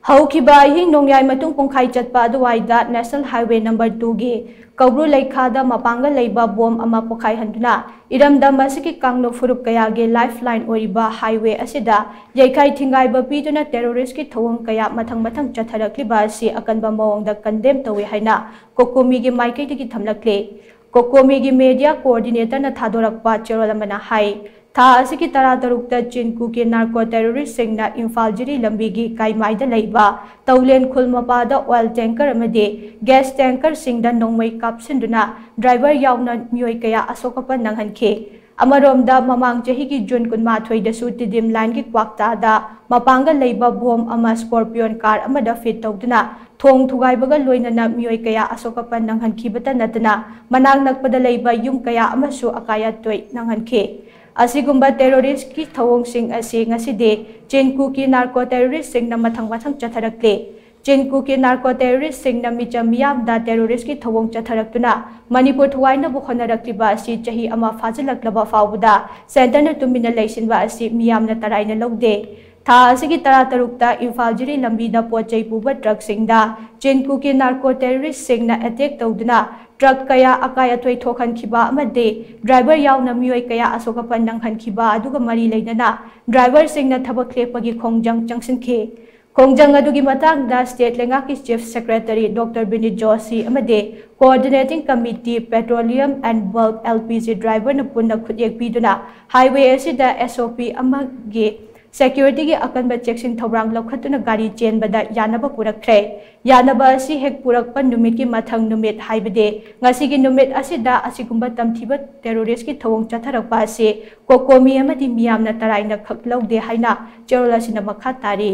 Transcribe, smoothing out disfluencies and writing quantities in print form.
हौखिबा हिंग नोंयाय मतुंग पुंखाई चटपा अदुवाइदा national highway number 2 गी कौब्रु लेखादा मपांगा लेबा बोम अमा पुखाई हंदुना इरमदम असकी कांगलो फुरुप कयागे लाइफलाइन ओरिबा हाईवे असिदा यैखाई थिंगाइबा पीदुना टेररिस्ट की थोंग कया मथंग मथंग चथरक्लिबा असि अकनबा मओंगदा कंडेम तवे हाइना कोकोमी गी माइकैदगी थमलक्ले कोकोमी गी मीडिया कोऑर्डिनेटर न थादोरकपा चेरोलमना हाई था असकी तरा तरुकता चिनकू के नार्को टेररिस्ट सिंगना इम्फाल जिरी लंबी की काइमाइदा लेबा तौलेन खुल मपादा ऑयल टैंकर अमदे गैस टैंकर सिंगदा नोंमै कापसिंदुना ड्राइवर यावना मियोय कया असोकपा नंगहनखे अमरोमदा ममांग चही की जून कुनमाथोइदसु तिदिम लाइन की क्वाक्तादा मपांगा लेबा बोम अमा स्कॉर्पियन कार अमदा फिट तौदुना थोंग थुगाइबगा लोइनना मियोय कया असोकपा नंगहनखिबता नतना मनांग नकपदा लेबा युम कया अमसु अकाया तोय नंगहनखे असिगुम्बा टेररिस्ट की थवोंगसिंग असे ngасide चिनकू की नार्को टेररिस्ट सिंगना मथंग मथंग चथरक्ले चिनकू की नार्को टेररिस्ट सिंगना मिचमियामदा टेररिस्ट की थवोंग चथरक्तुना मणिपुर थवाइना बुखनरक्लिबा असि चही अमा फाजलक्लबा फावबदा सेंटरना तुमिना लेसिनबा असि मियामना तराइना लौदे था असि तरा तरुकता इम्फाल जिरी लंबीदा पोचै पुबा ट्रक सिंगदा चिनकू की नार्को टेररिस्ट सिंगना अटैक तौदुना ट्रक कया अकाय अथोय थोखनखिबा अमदे ड्राइवर यावना मियोय कया असोकपा नंगहनखिबा अदुगा मरी लेनना ड्राइवर सिंगना थबक लेपगी खोंगजंग चंगसिनखे खोंगजंग अदुगी मतंगदा स्टेट लेंगा की chief secretary doctor Vineet Joshi अमदे coordinating committee petroleum and bulk LPG driver न पुन्ना खुदेक पीदुना हाईवे असिदा एसओपी अमगे सेक्यूरिटी की अकनब चेक्सिंग थौरांग लौखतुना गाड़ी चेनबदा यानबा पुरक्थ्रे यानबा असि हेक पुरकपा नुमित की मथंग नुमित हाइबदे ngasi की नुमित असिदा असिगुम्बा तमथिबा टेररिस्ट की थवोंग चथरकपा से कोकोमी अमदि मियामना तराइना खकलौदे हाइना चेरोलासिना मखा तारी।